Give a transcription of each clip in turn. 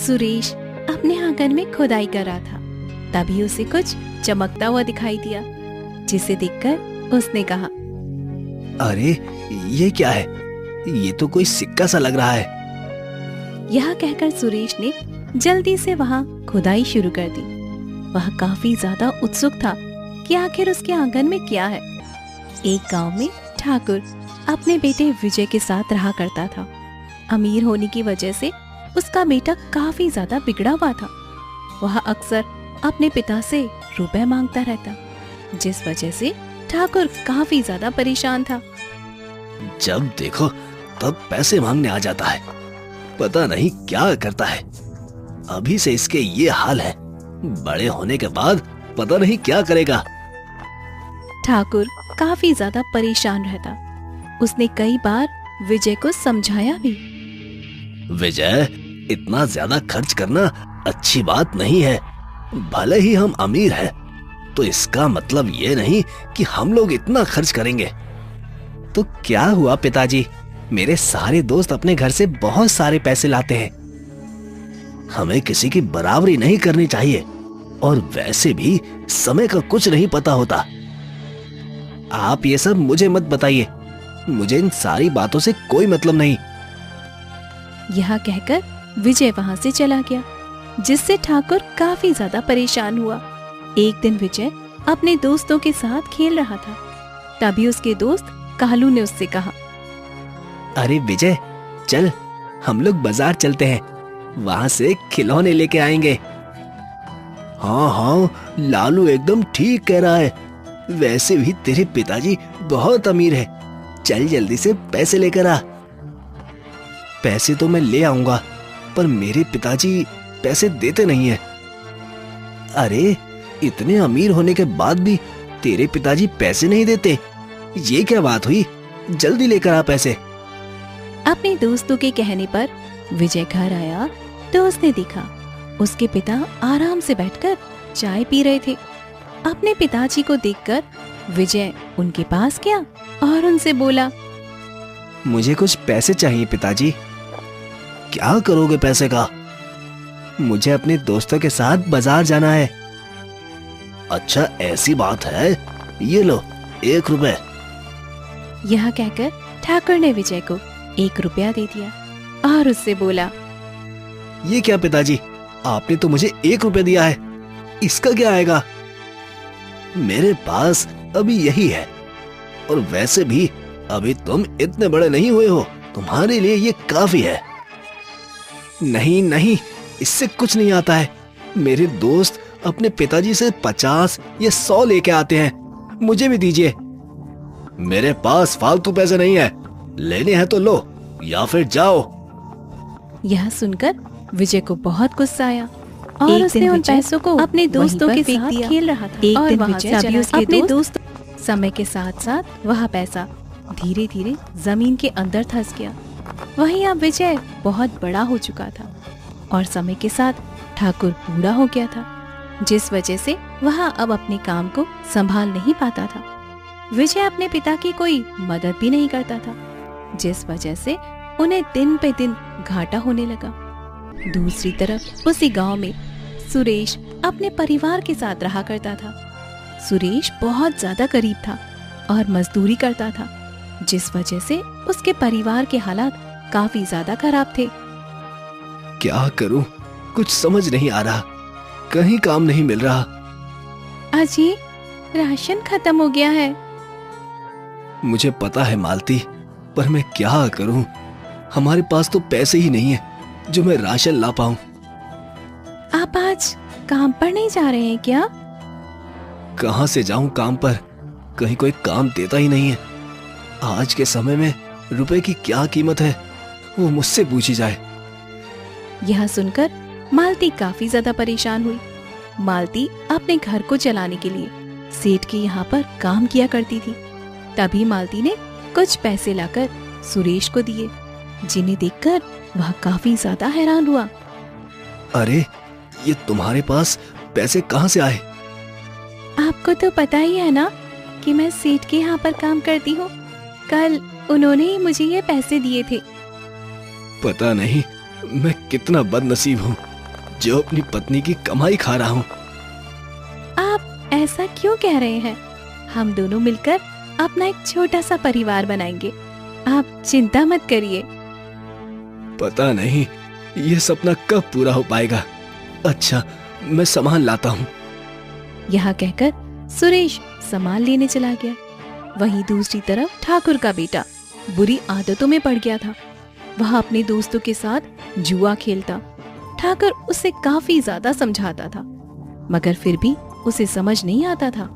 सुरेश अपने आंगन में खुदाई कर रहा था। तभी उसे कुछ चमकता हुआ दिखाई दिया, जिसे देखकर उसने कहा, अरे ये क्या है? ये तो कोई सिक्का सा लग रहा है। यह कहकर सुरेश ने जल्दी से वहां खुदाई शुरू कर दी। वह काफी ज्यादा उत्सुक था कि आखिर उसके आंगन में क्या है। एक गांव में ठाकुर अपने बेटे विजय के साथ रहा करता था। अमीर होने की वजह से उसका बेटा काफी ज्यादा बिगड़ा हुआ था। वह अक्सर अपने पिता से रुपए मांगता रहता, जिस वजह से ठाकुर काफी ज्यादा परेशान था। जब देखो तब पैसे मांगने आ जाता है, पता नहीं क्या करता है। अभी से इसके ये हाल है, बड़े होने के बाद पता नहीं क्या करेगा। ठाकुर काफी ज्यादा परेशान रहता। उसने कई बार विजय को समझाया भी। विजय, इतना ज्यादा खर्च करना अच्छी बात नहीं है। भले ही हम अमीर हैं, तो इसका मतलब ये नहीं कि हम लोग इतना खर्च करेंगे। तो क्या हुआ पिताजी, मेरे सारे दोस्त अपने घर से बहुत सारे पैसे लाते हैं। हमें किसी की बराबरी नहीं करनी चाहिए, और वैसे भी समय का कुछ नहीं पता होता। आप ये सब मुझे मत बताइए, मुझे इन सारी बातों से कोई मतलब नहीं। यह कहकर विजय वहां से चला गया, जिससे ठाकुर काफी ज्यादा परेशान हुआ। एक दिन विजय अपने दोस्तों के साथ खेल रहा था। तभी उसके दोस्त कालू ने उससे कहा, अरे विजय, चल हम लोग बाजार चलते हैं, वहां से खिलौने लेके आएंगे। हाँ हाँ, लालू एकदम ठीक कह रहा है। वैसे भी तेरे पिताजी बहुत अमीर है, चल जल्दी से पैसे लेकर आ। पैसे तो मैं ले आऊंगा, पर मेरे पिताजी पैसे देते नहीं है। अरे इतने अमीर होने के बाद भी तेरे पिताजी पैसे नहीं देते, ये क्या बात हुई? जल्दी लेकर आ पैसे। अपने दोस्तों के कहने पर विजय घर आया तो उसने देखा उसके पिता आराम से बैठकर चाय पी रहे थे। अपने पिताजी को देखकर विजय उनके पास गया और उनसे बोला, मुझे कुछ पैसे चाहिए पिताजी। क्या करोगे पैसे का? मुझे अपने दोस्तों के साथ बाजार जाना है। अच्छा ऐसी बात है, ये लो 1 रुपए। यह कहकर ठाकुर ने विजय को 1 रुपया दे दिया और उससे बोला, ये क्या पिताजी, आपने तो मुझे 1 रुपया दिया है, इसका क्या आएगा? मेरे पास अभी यही है, और वैसे भी अभी तुम इतने बड़े नहीं हुए हो, तुम्हारे लिए ये काफी है। नहीं नहीं, इससे कुछ नहीं आता है। मेरे दोस्त अपने पिताजी से 50 या 100 लेके आते हैं, मुझे भी दीजिए। मेरे पास फालतू पैसे नहीं है, लेने हैं तो लो या फिर जाओ। यह सुनकर विजय को बहुत गुस्सा आया और उसने उन पैसों को अपने दोस्तों के साथ खेल रहा था। एक दिन विजय अपने दोस्त समय के साथ साथ वह पैसा धीरे धीरे जमीन के अंदर धंस गया। वहीं अब विजय बहुत बड़ा हो चुका था और समय के साथ ठाकुर बूढ़ा हो गया था, जिस वजह से वह अब अपने काम को संभाल नहीं पाता था। विजय अपने पिता की कोई मदद भी नहीं करता था, जिस वजह से उन्हें दिन पे दिन घाटा होने लगा। दूसरी तरफ उसी गांव में सुरेश अपने परिवार के साथ रहा करता था। सुरेश बहुत ज्यादा गरीब था और मजदूरी करता था, जिस वजह से उसके परिवार के हालात काफी ज्यादा खराब थे। क्या करूं, कुछ समझ नहीं आ रहा, कहीं काम नहीं मिल रहा। अजी, राशन खत्म हो गया है। मुझे पता है मालती, पर मैं क्या करूं? हमारे पास तो पैसे ही नहीं है जो मैं राशन ला पाऊं। आप आज काम पर नहीं जा रहे हैं क्या? कहां से जाऊं काम पर, कहीं कोई काम देता ही नहीं है। आज के समय में रुपए की क्या कीमत है, वो मुझसे पूछी जाए। यह सुनकर मालती काफी ज्यादा परेशान हुई। मालती अपने घर को चलाने के लिए सेठ के यहाँ पर काम किया करती थी। तभी मालती ने कुछ पैसे लाकर सुरेश को दिए, जिन्हें देखकर वह काफी ज्यादा हैरान हुआ। अरे ये तुम्हारे पास पैसे कहाँ से आए? आपको तो पता ही है ना कि मैं सेठ के यहाँ पर काम करती हूँ। कल उन्होंने ही मुझे ये पैसे दिए थे। पता नहीं मैं कितना बदनसीब हूँ, जो अपनी पत्नी की कमाई खा रहा हूँ। आप ऐसा क्यों कह रहे हैं? हम दोनों मिलकर अपना एक छोटा सा परिवार बनाएंगे। आप चिंता मत करिए। पता नहीं ये सपना कब पूरा हो पाएगा। अच्छा, मैं सामान लाता हूँ। यह कहकर सुरेश सामान लेने चला गया। वहीं दूसरी तरफ ठाकुर का बेटा बुरी आदतों में पड़ गया था। वह अपने दोस्तों के साथ जुआ खेलता। ठाकुर उसे काफी ज्यादा समझाता था, मगर फिर भी उसे समझ नहीं आता था।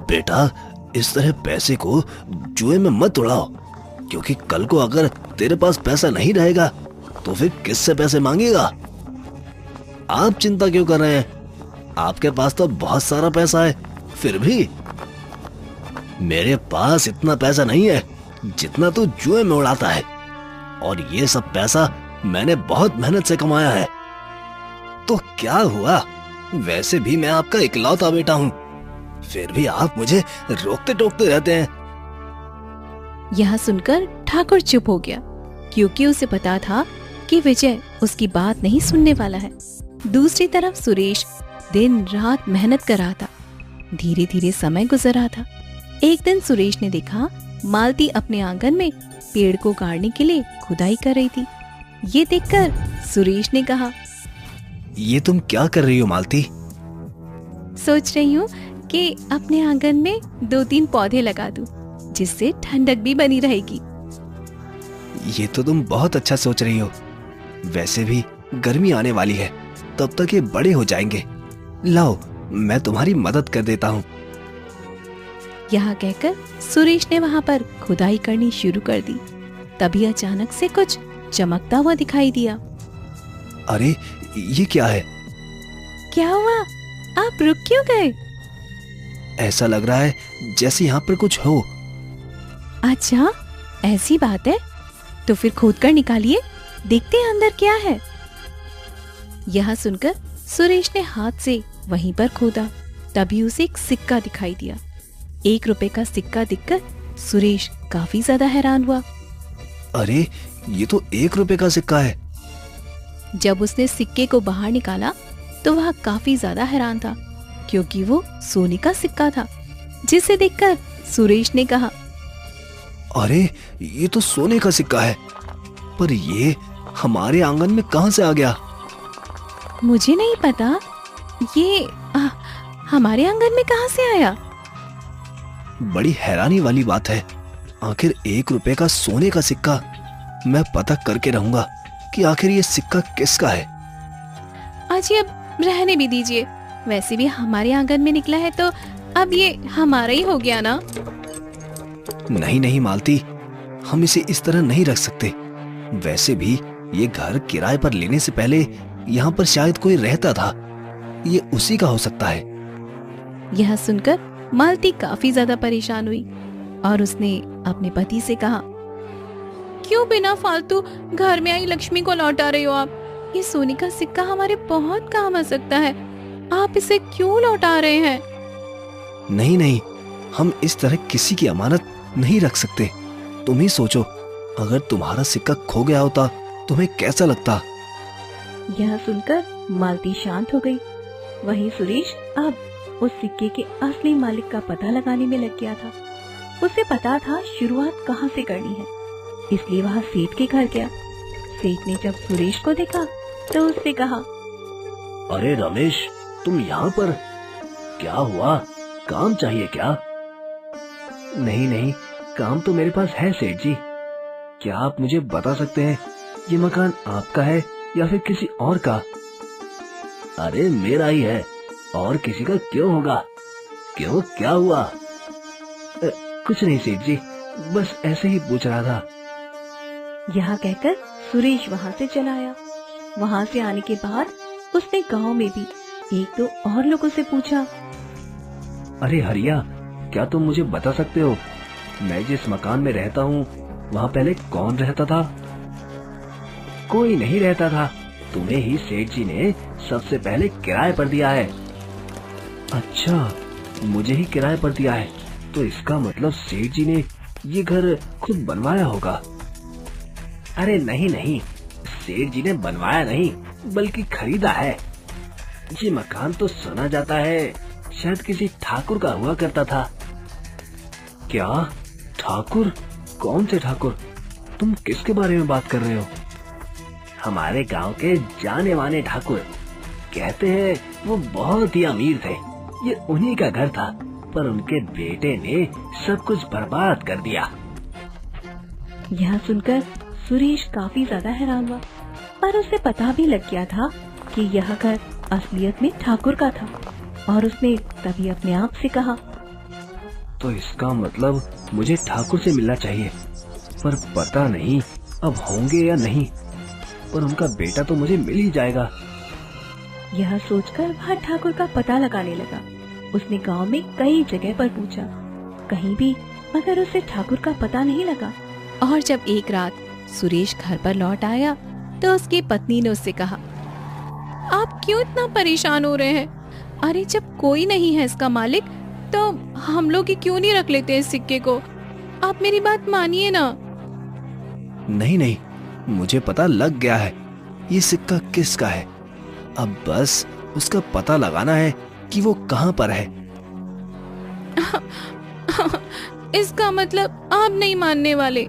बेटा, इस तरह पैसे को जुए में मत उड़ाओ, क्योंकि कल को अगर तेरे पास पैसा नहीं रहेगा तो फिर किससे पैसे मांगेगा? आप चिंता क्यों कर रहे हैं? आपके पास तो बहुत सारा पैसा है। फिर भी मेरे पास इतना पैसा नहीं है जितना तू जुए में उड़ाता है, और ये सब पैसा मैंने बहुत मेहनत से कमाया है। तो क्या हुआ? वैसे भी मैं आपका इकलौता बेटा हूँ, फिर भी आप मुझे रोकते टोकते रहते हैं। यह सुनकर ठाकुर चुप हो गया, क्योंकि उसे पता था कि विजय उसकी बात नहीं सुनने वाला है। दूसरी तरफ सुरेश दिन रात मेहनत कर रहा था। धीरे धीरे समय गुजर रहा था। एक दिन सुरेश ने देखा मालती अपने आंगन में पेड़ को गाड़ने के लिए खुदाई कर रही थी। ये देखकर सुरेश ने कहा, ये तुम क्या कर रही हो मालती? सोच रही हूँ कि अपने आंगन में 2-3 पौधे लगा दूं, जिससे ठंडक भी बनी रहेगी। ये तो तुम बहुत अच्छा सोच रही हो। वैसे भी गर्मी आने वाली है, तब तक ये बड़े हो जाएंगे। लाओ, मैं तुम्हारी मदद कर देता हूँ। यह कहकर सुरेश ने वहाँ पर खुदाई करनी शुरू कर दी। तभी अचानक से कुछ चमकता हुआ दिखाई दिया। अरे, ये क्या है? क्या हुआ? आप रुक क्यों गए? ऐसा लग रहा है जैसे यहाँ पर कुछ हो। अच्छा, ऐसी बात है तो फिर खोद कर निकालिए, देखते हैं अंदर क्या है। यह सुनकर सुरेश ने हाथ से वहीं पर खोदा। तभी उसे एक सिक्का दिखाई दिया। 1 रुपए का सिक्का दिखकर सुरेश काफी ज्यादा हैरान हुआ। अरे, ये तो 1 रुपए का सिक्का है। जब उसने सिक्के को बाहर निकाला तो वह काफी ज्यादा हैरान था, क्योंकि वो सोने का सिक्का था। जिसे देखकर सुरेश ने कहा, अरे, ये तो सोने का सिक्का है, पर ये हमारे आंगन में कहां से आ गया? मुझे नहीं पता, ये हमारे आंगन में कहां से आया? बड़ी हैरानी वाली बात है। आखिर 1 रुपए का सोने का सिक्का। मैं पता करके रहूंगा कि आखिर ये सिक्का किसका है। अजी, अब रहने भी दीजिए। वैसे भी हमारे आंगन में निकला है तो अब ये हमारा ही हो गया ना। नहीं नहीं मालती, हम इसे इस तरह नहीं रख सकते। वैसे भी ये घर किराए पर लेने से पहले यहाँ पर शायद कोई रहता था। ये उसी का हो सकता है। यह सुनकर मालती काफी ज्यादा परेशान हुई और उसने अपने पति से कहा, क्यों बिना फालतू घर में आई लक्ष्मी को लौटा रहे हो आप? ये सोने का सिक्का हमारे बहुत काम आ सकता है। आप इसे क्यों लौटा रहे हैं? नहीं नहीं, हम इस तरह किसी की अमानत नहीं रख सकते। तुम ही सोचो, अगर तुम्हारा सिक्का खो गया होता तुम्हें कैसा लगता? यह सुनकर मालती शांत हो गई। वहीं सुरेश अब उस सिक्के के असली मालिक का पता लगाने में लग गया था। उसे पता था शुरुआत कहाँ से करनी है, इसलिए वह सेठ के घर गया। सेठ ने जब सुरेश को देखा तो उससे कहा, अरे रमेश, तुम यहाँ पर? क्या हुआ? काम चाहिए क्या? नहीं नहीं, काम तो मेरे पास है सेठ जी। क्या आप मुझे बता सकते हैं ये मकान आपका है या फिर किसी और का? अरे मेरा ही है, और किसी का क्यों होगा? क्यों, क्या हुआ? कुछ नहीं सेठ जी, बस ऐसे ही पूछ रहा था। यह कहकर सुरेश वहाँ से चला आया। वहाँ से आने के बाद उसने गांव में भी 1-2 और लोगों से पूछा, अरे हरिया, क्या तुम मुझे बता सकते हो मैं जिस मकान में रहता हूँ वहाँ पहले कौन रहता था? कोई नहीं रहता था, तुम्हें ही सेठ जी ने सबसे पहले किराए पर दिया है। अच्छा, मुझे ही किराए पर दिया है, तो इसका मतलब सेठ जी ने ये घर खुद बनवाया होगा। अरे नहीं नहीं, सेठ जी ने बनवाया नहीं, बल्कि खरीदा है। ये मकान तो सुना जाता है शायद किसी ठाकुर का हुआ करता था। क्या? ठाकुर? कौन से ठाकुर? तुम किसके बारे में बात कर रहे हो? हमारे गांव के जाने माने ठाकुर। कहते हैं वो बहुत ही अमीर थे। ये उन्हीं का घर था, पर उनके बेटे ने सब कुछ बर्बाद कर दिया। यह सुनकर सुरेश काफी ज्यादा हैरान हुआ, पर उसे पता भी लग गया था कि यह घर असलियत में ठाकुर का था, और उसने तभी अपने आप से कहा, तो इसका मतलब मुझे ठाकुर से मिलना चाहिए, पर पता नहीं अब होंगे या नहीं। पर उनका बेटा तो मुझे मिल ही जाएगा। यह सोचकर वह ठाकुर का पता लगाने लगा। उसने गांव में कई जगह पर पूछा, कहीं भी, मगर उसे ठाकुर का पता नहीं लगा। और जब एक रात सुरेश घर पर लौट आया तो उसकी पत्नी ने उससे कहा, आप क्यों इतना परेशान हो रहे हैं? अरे जब कोई नहीं है इसका मालिक, तो हम लोग ही क्यों नहीं रख लेते इस सिक्के को? आप मेरी बात मानिए ना। नहीं नहीं, मुझे पता लग गया है ये सिक्का किसका है। अब बस उसका पता लगाना है कि वो कहाँ पर है। इसका मतलब आप नहीं मानने वाले?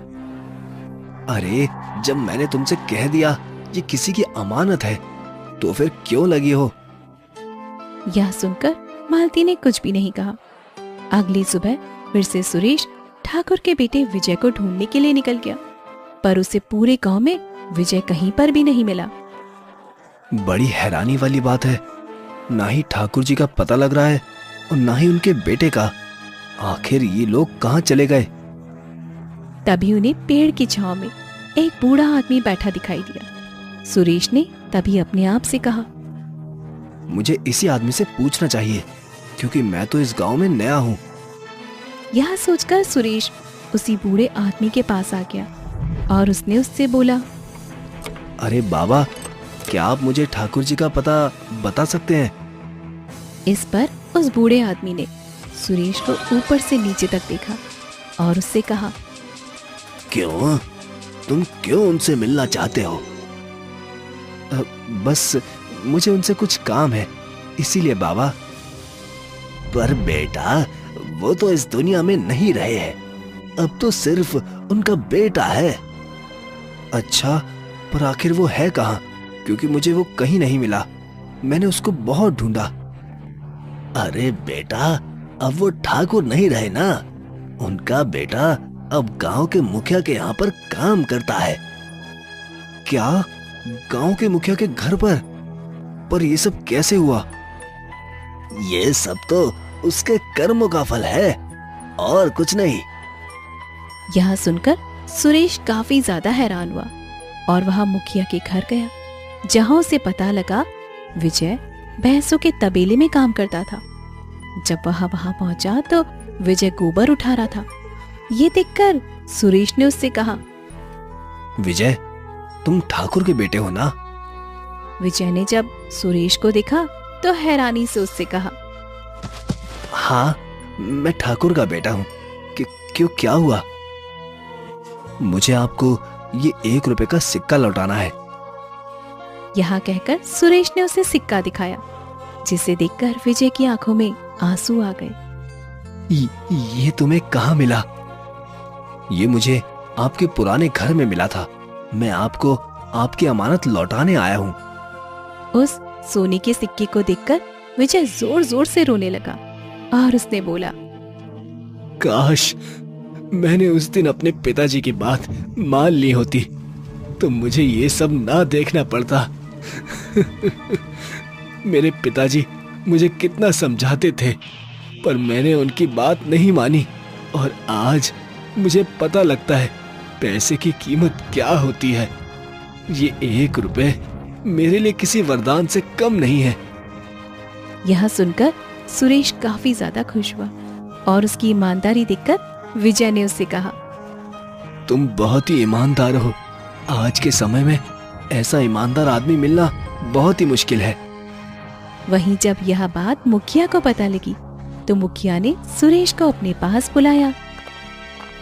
अरे जब मैंने तुमसे कह दिया ये किसी की अमानत है, तो फिर क्यों लगी हो? यह सुनकर मालती ने कुछ भी नहीं कहा। अगली सुबह फिर से सुरेश ठाकुर के बेटे विजय को ढूंढने के लिए निकल गया, पर उसे पूरे गांव में विजय कहीं पर भी नहीं मिला। बड़ी हैरानी वाली बात है, ना ही ठाकुर जी का पता लग रहा है और ना ही उनके बेटे का। आखिर ये लोग कहाँ चले गए? तभी उन्हें पेड़ की छांव में एक बूढ़ा आदमी बैठा दिखाई दिया। सुरेश ने तभी अपने आप से कहा, मुझे इसी आदमी से पूछना चाहिए, क्योंकि मैं तो इस गांव में नया हूँ। यह सोचकर सुरेश उसी बूढ़े आदमी के पास आ गया और उसने उससे बोला, अरे बाबा, क्या आप मुझे ठाकुर जी का पता बता सकते हैं? इस पर उस बूढ़े आदमी ने सुरेश को ऊपर से नीचे तक देखा और उससे कहा, क्यों? तुम क्यों उनसे मिलना चाहते हो? बस मुझे उनसे कुछ काम है, इसीलिए बाबा। पर बेटा, वो तो इस दुनिया में नहीं रहे हैं, अब तो सिर्फ उनका बेटा है। अच्छा, पर आखिर वो है कहाँ? क्योंकि मुझे वो कहीं नहीं मिला, मैंने उसको बहुत ढूंढा। अरे बेटा, अब वो ठाकुर नहीं रहे ना, उनका बेटा अब गांव के मुखिया के यहाँ पर काम करता है। क्या? गांव के मुखिया के घर पर? पर ये सब कैसे हुआ? ये सब तो उसके कर्मों का फल है, और कुछ नहीं। यह सुनकर सुरेश काफी ज्यादा हैरान हुआ और वहां मुखिया के घर गया, जहां उसे पता लगा विजय भैंसों के तबेले में काम करता था। जब वह वहां पहुंचा तो विजय गोबर उठा रहा था। ये देखकर सुरेश ने उससे कहा, विजय, तुम ठाकुर के बेटे हो ना? विजय ने जब सुरेश को देखा तो हैरानी से उससे कहा, हाँ, मैं ठाकुर का बेटा हूँ। क्यों, क्या हुआ? मुझे आपको ये 1 रुपए का सिक्का लौटाना है। यहाँ कहकर सुरेश ने उसे सिक्का दिखाया, जिसे देखकर विजय की आंखों में आंसू आ गए। ये तुम्हें कहाँ मिला? ये मुझे आपके पुराने घर में मिला था। मैं आपको आपकी अमानत लौटाने आया हूँ। उस सोने के सिक्के को देखकर विजय जोर जोर से रोने लगा और उसने बोला, काश मैंने उस दिन अपने पिताजी की बात मान ली होती, तो मुझे ये सब ना देखना पड़ता। मेरे पिताजी मुझे कितना समझाते थे, पर मैंने उनकी बात नहीं मानी, और आज मुझे पता लगता है पैसे की कीमत क्या होती है। ये 1 रुपए मेरे लिए किसी वरदान से कम नहीं है। यह सुनकर सुरेश काफी ज्यादा खुश हुआ और उसकी ईमानदारी देखकर विजय ने उससे कहा, तुम बहुत ही ईमानदार हो। आज के समय में ऐसा ईमानदार आदमी मिलना बहुत ही मुश्किल है। वहीं जब यह बात मुखिया को पता लगी तो मुखिया ने सुरेश को अपने पास बुलाया।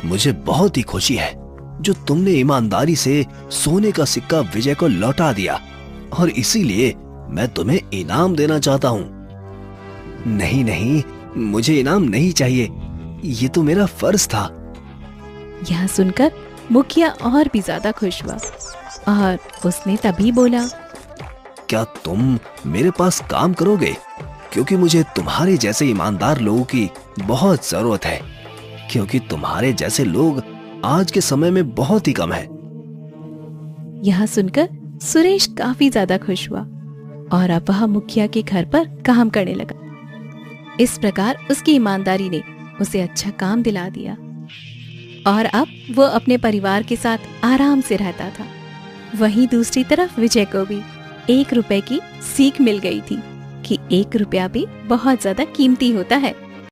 मुझे बहुत ही खुशी है जो तुमने ईमानदारी से सोने का सिक्का विजय को लौटा दिया, और इसीलिए मैं तुम्हें इनाम देना चाहता हूँ। नहीं नहीं, मुझे इनाम नहीं चाहिए, ये तो मेरा फर्ज था। यह सुनकर मुखिया और भी ज्यादा खुश हुआ और उसने तभी बोला, क्या तुम मेरे पास काम करोगे? क्योंकि मुझे तुम्हारे जैसे ईमानदार लोगों की बहुत जरूरत है, क्योंकि तुम्हारे जैसे लोग आज के समय में बहुत ही कम है। यह सुनकर सुरेश काफी ज्यादा खुश हुआ और अब वह मुखिया के घर पर काम करने लगा। इस प्रकार उसकी ईमानदारी ने उसे अच्छा काम दिला दिया और अब वो अपने परिवार के साथ आराम से रहता था। वहीं दूसरी तरफ विजय को भी 1 रुपए की सीख मिल गई थी कि 1 रुपया भी बहुत ज्यादा कीमती होता है।